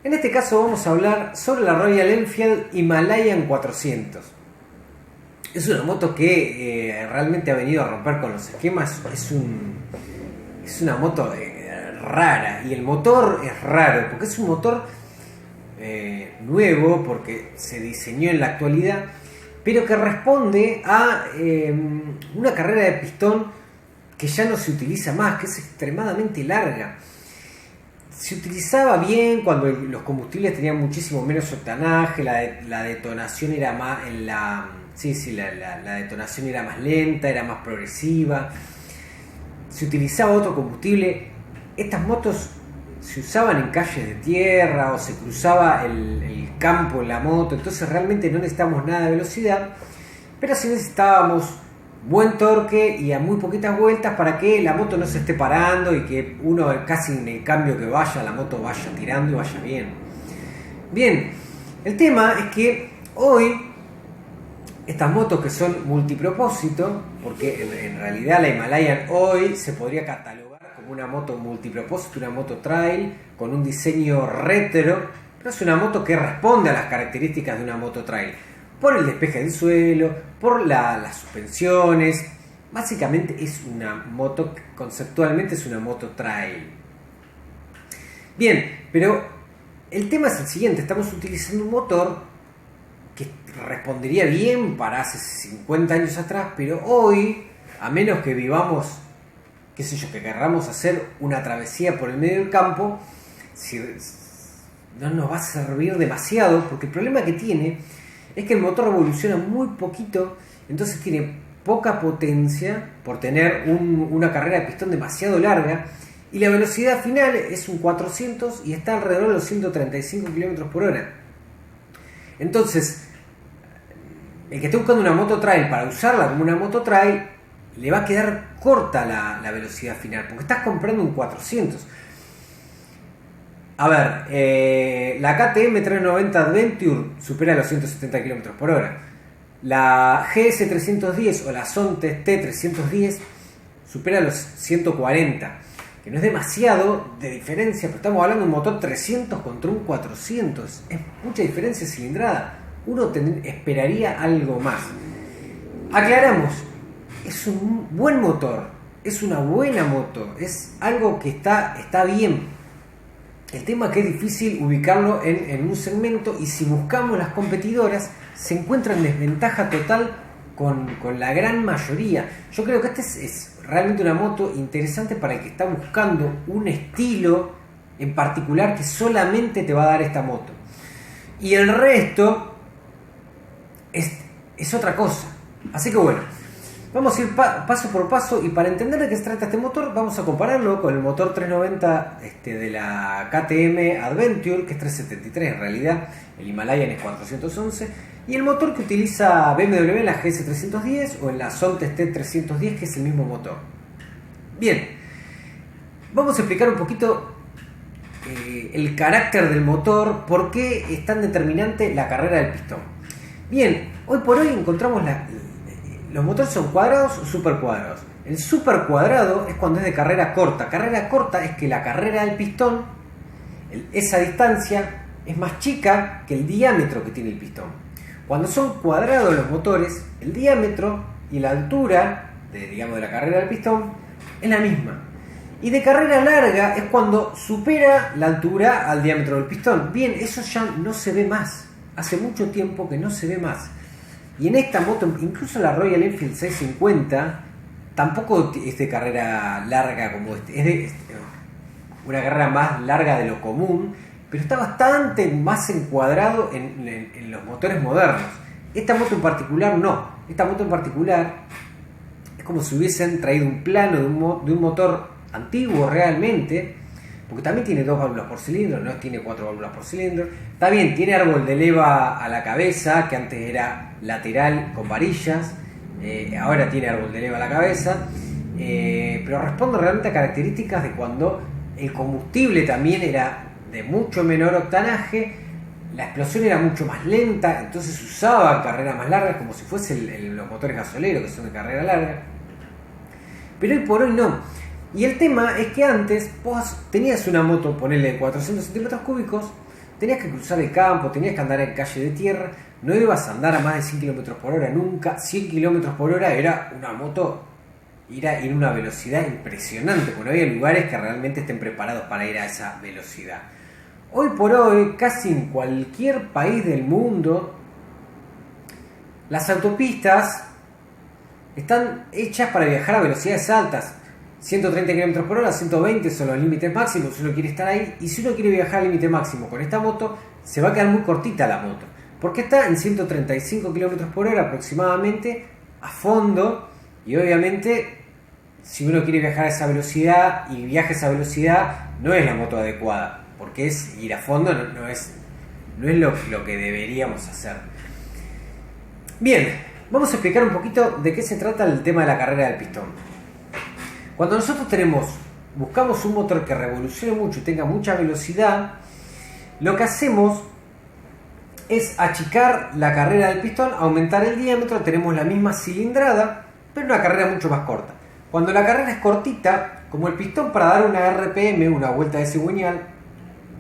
En este caso vamos a hablar sobre la Royal Enfield Himalayan 400. Es una moto que realmente ha venido a romper con los esquemas. Es una moto rara, y el motor es raro porque es un motor nuevo, porque se diseñó en la actualidad, pero que responde a una carrera de pistón que ya no se utiliza más, que es extremadamente larga. Se utilizaba bien cuando los combustibles tenían muchísimo menos octanaje, la detonación era más la detonación era más lenta, era más progresiva. Se utilizaba otro combustible. Estas motos se usaban en calles de tierra o se cruzaba el campo en la moto, entonces realmente no necesitábamos nada de velocidad, pero sí necesitábamos buen torque y a muy poquitas vueltas para que la moto no se esté parando y que uno casi en el cambio que vaya, la moto vaya tirando y vaya bien. Bien, el tema es que hoy estas motos que son multipropósito, porque en realidad la Himalayan hoy se podría catalogar como una moto multipropósito, una moto trail con un diseño retro, pero es una moto que responde a las características de una moto trail. Por el despeje del suelo, por las suspensiones. Básicamente es una moto, conceptualmente es una moto trail. Bien, pero el tema es el siguiente: estamos utilizando un motor que respondería bien para hace 50 años atrás, pero hoy, a menos que vivamos, qué sé yo, que querramos hacer una travesía por el medio del campo, no nos va a servir demasiado, porque el problema que tiene es que el motor evoluciona muy poquito, entonces tiene poca potencia por tener una carrera de pistón demasiado larga, y la velocidad final es un 400 y está alrededor de los 135 km por hora. Entonces, el que esté buscando una moto trail para usarla como una moto trail, le va a quedar corta la velocidad final, porque estás comprando un 400. A ver, la KTM 390 Adventure supera los 170 km por hora. La GS 310 o la Sontes T310 supera los 140, que no es demasiado de diferencia, pero estamos hablando de un motor 300 contra un 400. Es mucha diferencia de cilindrada. Uno esperaría algo más. Aclaramos, es un buen motor, es una buena moto, es algo que está bien. El tema es que es difícil ubicarlo en un segmento, y si buscamos las competidoras se encuentra en desventaja total con la gran mayoría. Yo creo que esta es realmente una moto interesante para el que está buscando un estilo en particular que solamente te va a dar esta moto, y el resto es otra cosa. Así que bueno, vamos a ir paso por paso, y para entender de qué se trata este motor vamos a compararlo con el motor 390 de la KTM Adventure, que es 373 en realidad, el Himalayan es 411, y el motor que utiliza BMW en la GS 310 o en la Sontes T310, que es el mismo motor. Bien, vamos a explicar un poquito el carácter del motor, por qué es tan determinante la carrera del pistón. Bien, hoy por hoy encontramos los motores son cuadrados o super cuadrados. El super cuadrado es cuando es de carrera corta. Carrera corta es que la carrera del pistón, esa distancia, es más chica que el diámetro que tiene el pistón. Cuando son cuadrados los motores, el diámetro y la altura de la carrera del pistón es la misma. Y de carrera larga es cuando supera la altura al diámetro del pistón. Bien, eso ya no se ve más. Hace mucho tiempo que no se ve más. Y en esta moto, incluso la Royal Enfield 650, tampoco es de carrera larga como es una carrera más larga de lo común, pero está bastante más encuadrado en los motores modernos. Esta moto en particular no. Esta moto en particular es como si hubiesen traído un plano de un motor antiguo realmente, porque también tiene 2 válvulas por cilindro, no tiene 4 válvulas por cilindro. Está bien, tiene árbol de leva a la cabeza, que antes era lateral con varillas, ahora tiene árbol de leva a la cabeza, pero responde realmente a características de cuando el combustible también era de mucho menor octanaje, la explosión era mucho más lenta, entonces usaba carreras más largas como si fuesen los motores gasoleros, que son de carrera larga. Pero hoy por hoy no. Y el tema es que antes vos tenías una moto, ponele 400 centímetros cúbicos, tenías que cruzar el campo, tenías que andar en calle de tierra, no ibas a andar a más de 100 km por hora nunca. 100 km por hora era una moto, ir a una velocidad impresionante, porque no había lugares que realmente estén preparados para ir a esa velocidad. Hoy por hoy, casi en cualquier país del mundo, las autopistas están hechas para viajar a velocidades altas. 130 km por hora, 120 son los límites máximos si uno quiere estar ahí. Y si uno quiere viajar al límite máximo con esta moto, se va a quedar muy cortita la moto, porque está en 135 km por hora aproximadamente, a fondo. Y obviamente, si uno quiere viajar a esa velocidad y viaja a esa velocidad, no es la moto adecuada, porque es ir a fondo, no es lo que deberíamos hacer. Bien, vamos a explicar un poquito de qué se trata el tema de la carrera del pistón. Cuando nosotros buscamos un motor que revolucione mucho y tenga mucha velocidad, lo que hacemos es achicar la carrera del pistón, aumentar el diámetro, tenemos la misma cilindrada, pero una carrera mucho más corta. Cuando la carrera es cortita, como el pistón para dar una RPM, una vuelta de cigüeñal,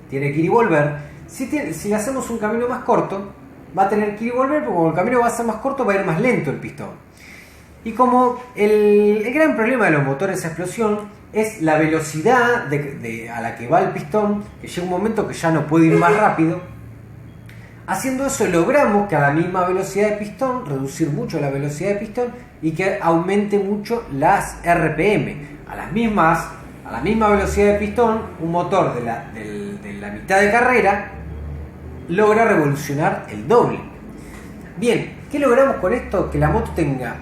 tiene que ir y volver, si le hacemos un camino más corto, va a tener que ir y volver, porque como el camino va a ser más corto, va a ir más lento el pistón. Y como el gran problema de los motores a explosión es la velocidad a la que va el pistón, que llega un momento que ya no puede ir más rápido, haciendo eso logramos que a la misma velocidad de pistón, reducir mucho la velocidad de pistón y que aumente mucho las RPM. A la misma velocidad de pistón, un motor de la mitad de carrera logra revolucionar el doble. Bien, ¿qué logramos con esto? Que la moto tenga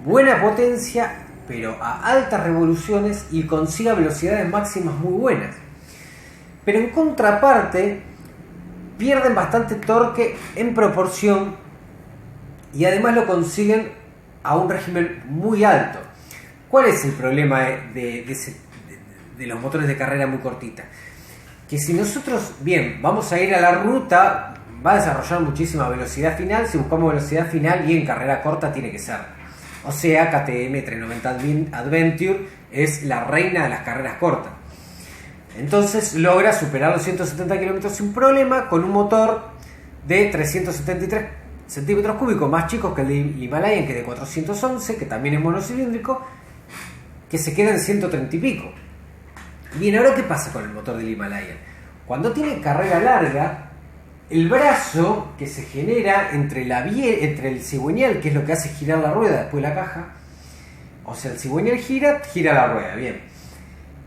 buena potencia, pero a altas revoluciones y consiga velocidades máximas muy buenas. Pero en contraparte, pierden bastante torque en proporción y además lo consiguen a un régimen muy alto. ¿Cuál es el problema de los motores de carrera muy cortita? Que si nosotros, bien, vamos a ir a la ruta, va a desarrollar muchísima velocidad final. Si buscamos velocidad final y en carrera corta tiene que ser. O sea, KTM 390 Adventure es la reina de las carreras cortas. Entonces logra superar los 170 km sin problema con un motor de 373 centímetros cúbicos, más chicos que el de Himalayan, que es de 411, que también es monocilíndrico, que se queda en 130 y pico. Bien, ahora ¿qué pasa con el motor del Himalayan? Cuando tiene carrera larga, el brazo que se genera entre el cigüeñal, que es lo que hace girar la rueda después de la caja, o sea, el cigüeñal gira la rueda, bien.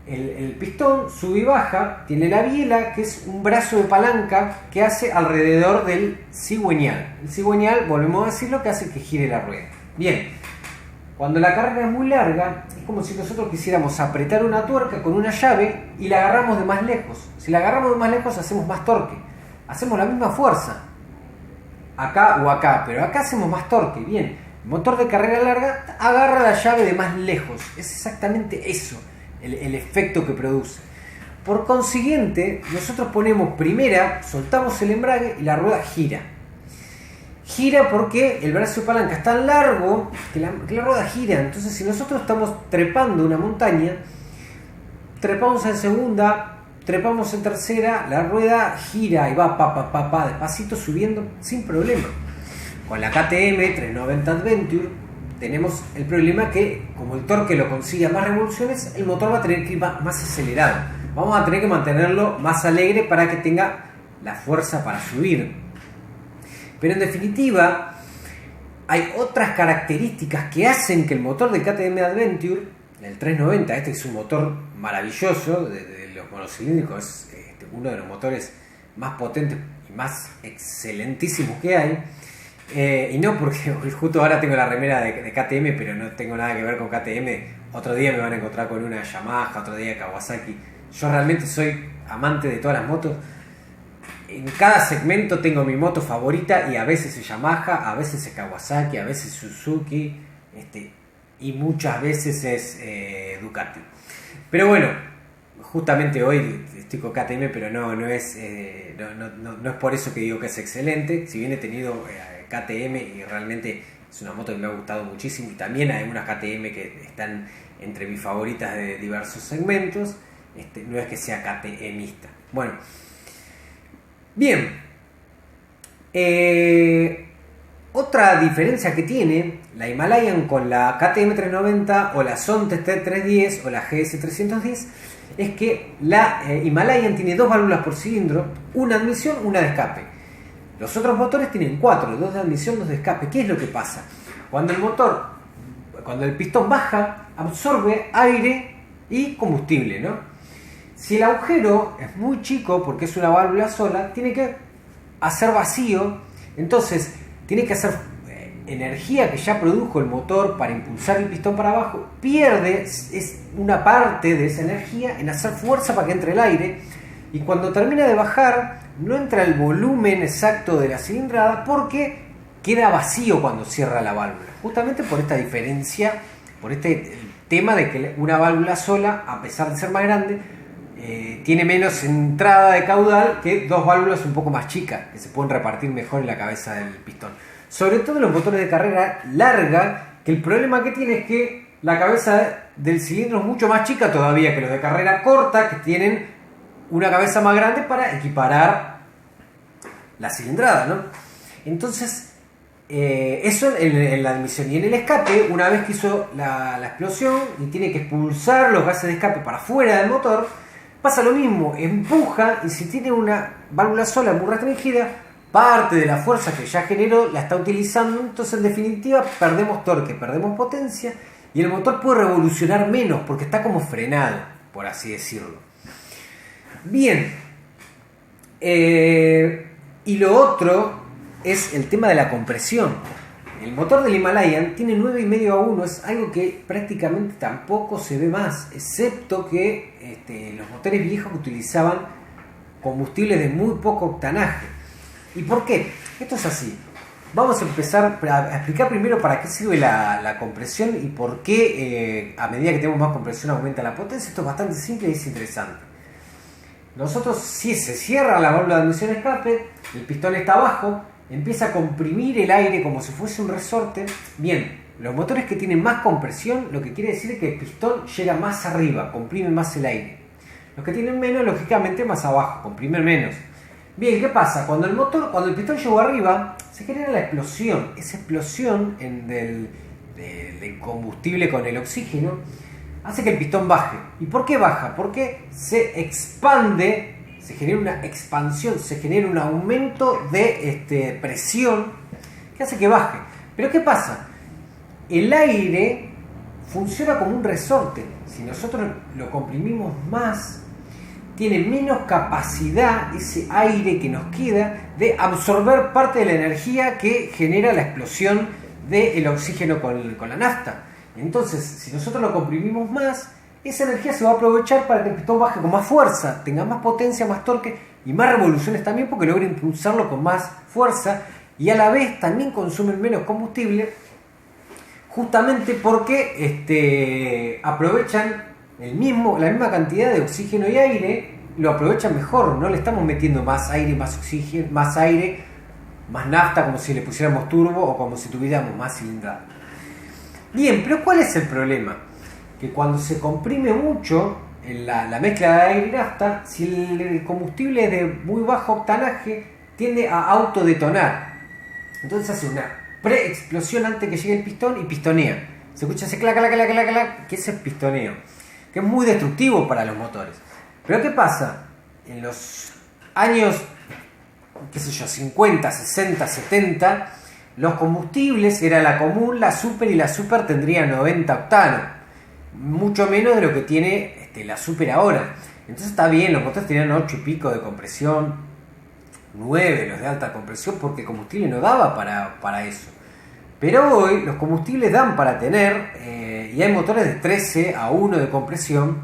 El pistón sube y baja, tiene la biela, que es un brazo de palanca que hace alrededor del cigüeñal. El cigüeñal, volvemos a decirlo, que hace que gire la rueda. Bien, cuando la carrera es muy larga, es como si nosotros quisiéramos apretar una tuerca con una llave y la agarramos de más lejos. Si la agarramos de más lejos, hacemos más torque. Hacemos la misma fuerza, acá o acá, pero acá hacemos más torque. Bien, el motor de carrera larga agarra la llave de más lejos. Es exactamente eso, el efecto que produce. Por consiguiente, nosotros ponemos primera, soltamos el embrague y la rueda gira. Gira porque el brazo de palanca es tan largo que la rueda gira. Entonces, si nosotros estamos trepando una montaña, trepamos en segunda, trepamos en tercera, la rueda gira y va despacito subiendo sin problema. Con la KTM 390 Adventure tenemos el problema que, como el torque lo consigue a más revoluciones, el motor va a tener que ir más acelerado. Vamos a tener que mantenerlo más alegre para que tenga la fuerza para subir. Pero en definitiva, hay otras características que hacen que el motor de KTM Adventure, el 390, este es un motor maravilloso, de los monocilíndricos, es uno de los motores más potentes y más excelentísimos que hay. Y no porque justo ahora tengo la remera de KTM, pero no tengo nada que ver con KTM. Otro día me van a encontrar con una Yamaha, otro día Kawasaki. Yo realmente soy amante de todas las motos. En cada segmento tengo mi moto favorita y a veces es Yamaha, a veces es Kawasaki, a veces Suzuki, y muchas veces es Ducati. Pero bueno, justamente hoy estoy con KTM, pero no es por eso que digo que es excelente. Si bien he tenido KTM y realmente es una moto que me ha gustado muchísimo, y también hay unas KTM que están entre mis favoritas de diversos segmentos, no es que sea KTMista. Bueno, Bien, otra diferencia que tiene la Himalayan con la KTM 390 o la Sontes T310 o la GS 310 es que la Himalayan tiene dos válvulas por cilindro, una de admisión, una de escape. Los otros motores tienen cuatro, dos de admisión, dos de escape. ¿Qué es lo que pasa? Cuando el pistón baja, absorbe aire y combustible, ¿no? Si el agujero es muy chico, porque es una válvula sola, tiene que hacer vacío, entonces tiene que hacer energía que ya produjo el motor para impulsar el pistón para abajo, pierde es una parte de esa energía en hacer fuerza para que entre el aire, y cuando termina de bajar no entra el volumen exacto de la cilindrada porque queda vacío cuando cierra la válvula, justamente por esta diferencia, por este tema de que una válvula sola, a pesar de ser más grande, tiene menos entrada de caudal que dos válvulas un poco más chicas, que se pueden repartir mejor en la cabeza del pistón. Sobre todo en los motores de carrera larga, que el problema que tiene es que la cabeza del cilindro es mucho más chica todavía que los de carrera corta, que tienen una cabeza más grande para equiparar la cilindrada, ¿no? Entonces, eso en la admisión. Y en el escape, una vez que hizo la explosión y tiene que expulsar los gases de escape para fuera del motor, pasa lo mismo, empuja, y si tiene una válvula sola muy restringida, parte de la fuerza que ya generó la está utilizando, entonces en definitiva perdemos torque, perdemos potencia, y el motor puede revolucionar menos porque está como frenado, por así decirlo. Bien, y lo otro es el tema de la compresión. El motor del Himalayan tiene 9,5 a 1, es algo que prácticamente tampoco se ve más, excepto que los motores viejos utilizaban combustibles de muy poco octanaje. ¿Y por qué? Esto es así. Vamos a empezar a explicar primero para qué sirve la compresión y por qué a medida que tenemos más compresión aumenta la potencia. Esto es bastante simple y es interesante. Nosotros, si se cierra la válvula de admisión escape, el pistón está abajo, empieza a comprimir el aire como si fuese un resorte. Bien, los motores que tienen más compresión, lo que quiere decir es que el pistón llega más arriba, comprime más el aire. Los que tienen menos, lógicamente, más abajo, comprimen menos. Bien, ¿qué pasa? Cuando el pistón llegó arriba, se genera la explosión. Esa explosión del combustible con el oxígeno hace que el pistón baje. ¿Y por qué baja? Porque se expande, se genera una expansión, se genera un aumento de presión que hace que baje. Pero ¿qué pasa? El aire funciona como un resorte. Si nosotros lo comprimimos más, tiene menos capacidad ese aire que nos queda de absorber parte de la energía que genera la explosión del oxígeno con la nafta. Entonces, si nosotros lo comprimimos más, esa energía se va a aprovechar para que el pistón baje con más fuerza, tenga más potencia, más torque y más revoluciones también, porque logra impulsarlo con más fuerza, y a la vez también consumen menos combustible, justamente porque aprovechan la misma cantidad de oxígeno y aire, lo aprovechan mejor, no le estamos metiendo más aire, más oxígeno, más aire, más nafta, como si le pusiéramos turbo o como si tuviéramos más cilindrada. Bien, pero ¿cuál es el problema? Que cuando se comprime mucho la mezcla de aire y nafta, si el combustible es de muy bajo octanaje, tiende a autodetonar. Entonces hace una pre-explosión antes que llegue el pistón y pistonea. Se escucha ese clac, clac, clac, clac, clac, que ese es pistoneo, que es muy destructivo para los motores. Pero ¿qué pasa? En los años, 50, 60, 70, los combustibles era la común, la super, y la super tendría 90 octanos. Mucho menos de lo que tiene la super ahora. Entonces está bien, los motores tenían 8 y pico de compresión, 9 los de alta compresión, porque el combustible no daba para eso. Pero hoy los combustibles dan para tener, y hay motores de 13 a 1 de compresión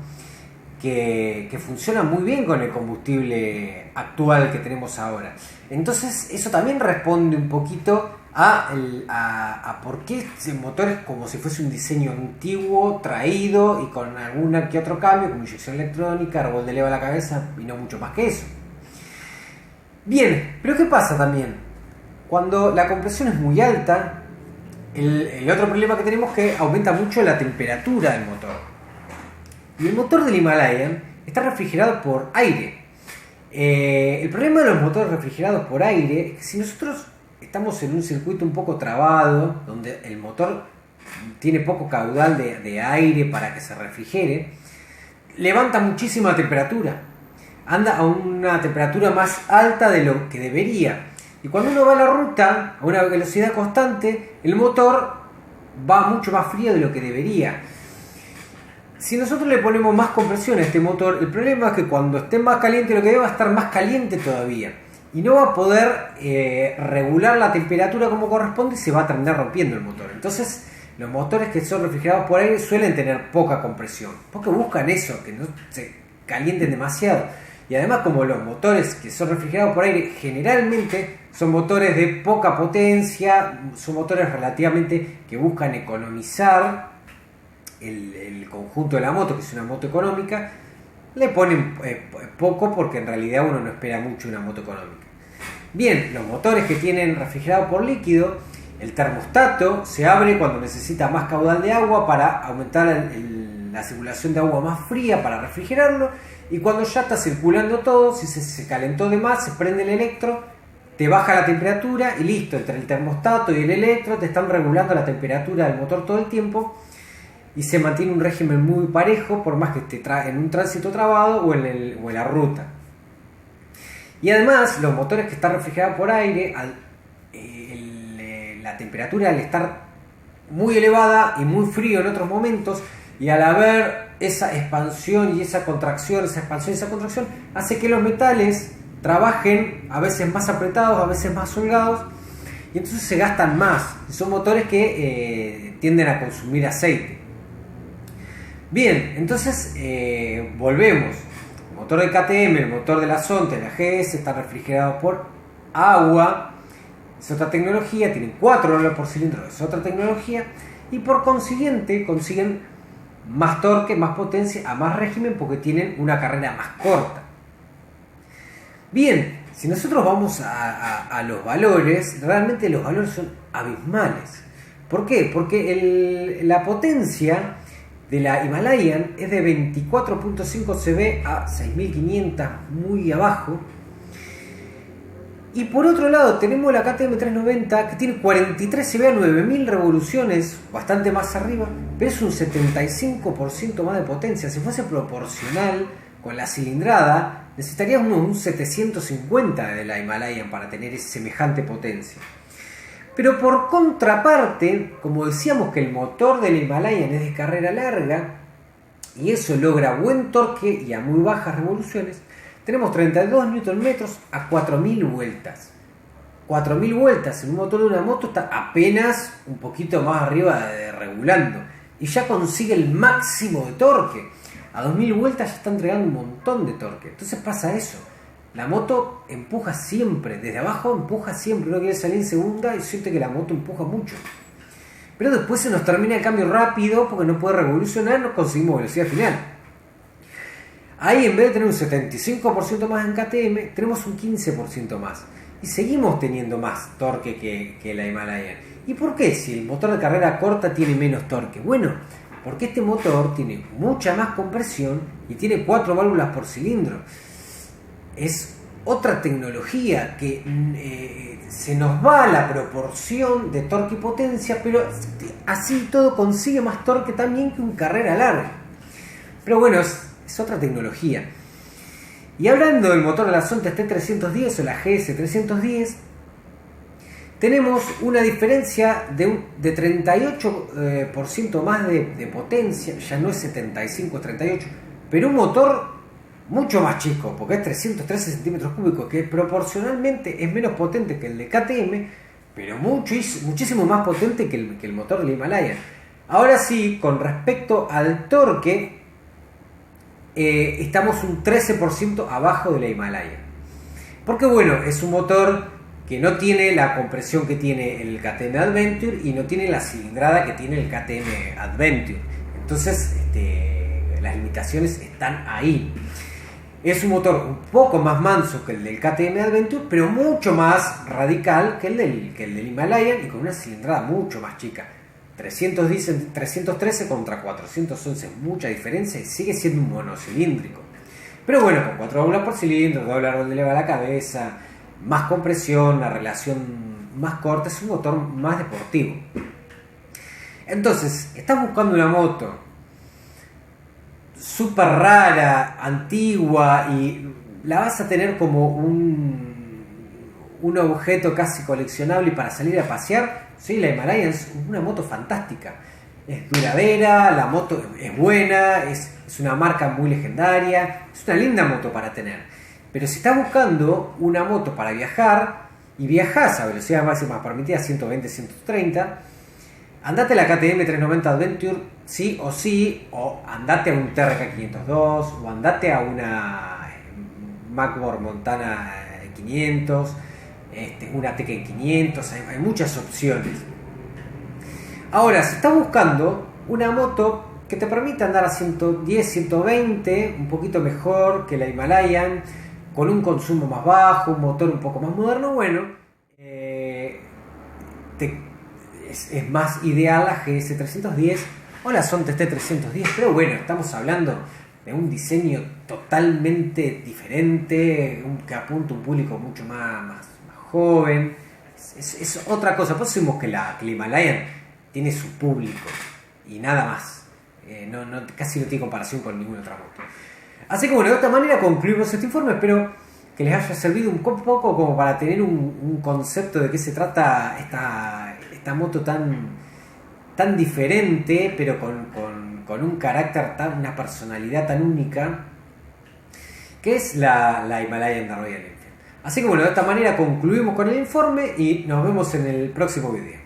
que funcionan muy bien con el combustible actual que tenemos ahora. Entonces eso también responde un poquito a por qué el motor es como si fuese un diseño antiguo, traído y con alguna que otro cambio, como inyección electrónica, árbol de leva a la cabeza y no mucho más que eso. Bien, pero ¿qué pasa también? Cuando la compresión es muy alta, el otro problema que tenemos es que aumenta mucho la temperatura del motor. Y el motor del Himalayan está refrigerado por aire. El problema de los motores refrigerados por aire es que si nosotros estamos en un circuito un poco trabado, donde el motor tiene poco caudal de aire para que se refrigere, levanta muchísima temperatura, anda a una temperatura más alta de lo que debería. Y cuando uno va a la ruta a una velocidad constante, el motor va mucho más frío de lo que debería. Si nosotros le ponemos más compresión a este motor, el problema es que cuando esté más caliente de lo que debe, va a estar más caliente todavía. Y no va a poder regular la temperatura como corresponde y se va a terminar rompiendo el motor. Entonces, los motores que son refrigerados por aire suelen tener poca compresión, porque buscan eso, que no se calienten demasiado. Y además, como los motores que son refrigerados por aire generalmente son motores de poca potencia, son motores relativamente que buscan economizar el conjunto de la moto, que es una moto económica, le ponen poco porque en realidad uno no espera mucho una moto económica. Bien, los motores que tienen refrigerado por líquido, el termostato se abre cuando necesita más caudal de agua para aumentar la circulación de agua más fría para refrigerarlo, y cuando ya está circulando todo, si se calentó de más, se prende el electro, te baja la temperatura y listo, entre el termostato y el electro te están regulando la temperatura del motor todo el tiempo y se mantiene un régimen muy parejo por más que esté en un tránsito trabado o en la ruta. Y además los motores que están refrigerados por aire, la temperatura al estar muy elevada y muy frío en otros momentos, y al haber esa expansión y esa contracción, hace que los metales trabajen a veces más apretados, a veces más holgados, y entonces se gastan más. Son motores que tienden a consumir aceite. Bien, entonces volvemos. El motor de KTM, el motor de la Zonta, la GS, está refrigerado por agua. Es otra tecnología, tienen 4 dólares por cilindro, es otra tecnología, y por consiguiente consiguen más torque, más potencia, a más régimen porque tienen una carrera más corta. Bien, si nosotros vamos a los valores, realmente los valores son abismales. ¿Por qué? Porque la potencia de la Himalayan es de 24.5 CV a 6500, muy abajo. Y por otro lado tenemos la KTM 390 que tiene 43 CV a 9000 revoluciones, bastante más arriba, pero es un 75% más de potencia. Si fuese proporcional con la cilindrada, necesitaríamos un 750 de la Himalayan para tener semejante potencia. Pero por contraparte, como decíamos que el motor de la Himalayan es de carrera larga, y eso logra buen torque y a muy bajas revoluciones, tenemos 32 Nm a 4000 vueltas. 4000 vueltas en un motor de una moto está apenas un poquito más arriba de regulando. Y ya consigue el máximo de torque. A 2000 vueltas ya está entregando un montón de torque. Entonces pasa eso. La moto empuja siempre. Desde abajo empuja siempre. Uno quiere salir en segunda y siente que la moto empuja mucho. Pero después se nos termina el cambio rápido porque no puede revolucionar, no conseguimos velocidad final. Ahí en vez de tener un 75% más en KTM, tenemos un 15% más. Y seguimos teniendo más torque que la Himalayan. ¿Y por qué? Si el motor de carrera corta tiene menos torque. Bueno, porque este motor tiene mucha más compresión y tiene 4 válvulas por cilindro. Es otra tecnología que se nos va la proporción de torque y potencia, pero así todo consigue más torque también que un carrera larga. Pero bueno, es otra tecnología. Y hablando del motor de la Zonta T310 o la GS310, tenemos una diferencia de 38% más de potencia, ya no es 75, es 38, pero un motor mucho más chico, porque es 313 centímetros cúbicos, que proporcionalmente es menos potente que el de KTM, pero muchísimo más potente que el motor de la Himalaya. Ahora sí, con respecto al torque, estamos un 13% abajo de la Himalaya. Porque bueno, es un motor que no tiene la compresión que tiene el KTM Adventure y no tiene la cilindrada que tiene el KTM Adventure. Entonces, las limitaciones están ahí. Es un motor un poco más manso que el del KTM Adventure, pero mucho más radical que el del Himalayan y con una cilindrada mucho más chica. 313 contra 411, mucha diferencia, y sigue siendo un monocilíndrico. Pero bueno, con 4 válvulas por cilindro, doble donde eleva la cabeza, más compresión, una relación más corta, es un motor más deportivo. Entonces, estás buscando una moto súper rara, antigua, y la vas a tener como un objeto casi coleccionable para salir a pasear. Sí, la Himalayan es una moto fantástica. Es duradera, la moto es buena, es una marca muy legendaria, es una linda moto para tener. Pero si estás buscando una moto para viajar, y viajás a velocidad máxima permitida 120, 130, andate a la KTM 390 Adventure sí, o andate a un TRK 502, o andate a una Macboard Montana 500, una Tekken 500, hay muchas opciones. Ahora, si estás buscando una moto que te permita andar a 110, 120, un poquito mejor que la Himalayan, con un consumo más bajo, un motor un poco más moderno, bueno, es más ideal la GS310 o la Sontes T310, pero bueno, estamos hablando de un diseño totalmente diferente, que apunta a un público mucho más joven, es otra cosa. Pues decimos que la Himalayan tiene su público y nada más, casi no tiene comparación con ninguna otra moto. Así que bueno, de esta manera concluimos este informe. Espero que les haya servido un poco como para tener un concepto de qué se trata esta moto tan diferente, pero con un carácter, una personalidad tan única, que es la Himalayan de Royal Enfield. Así que bueno, de esta manera concluimos con el informe y nos vemos en el próximo video.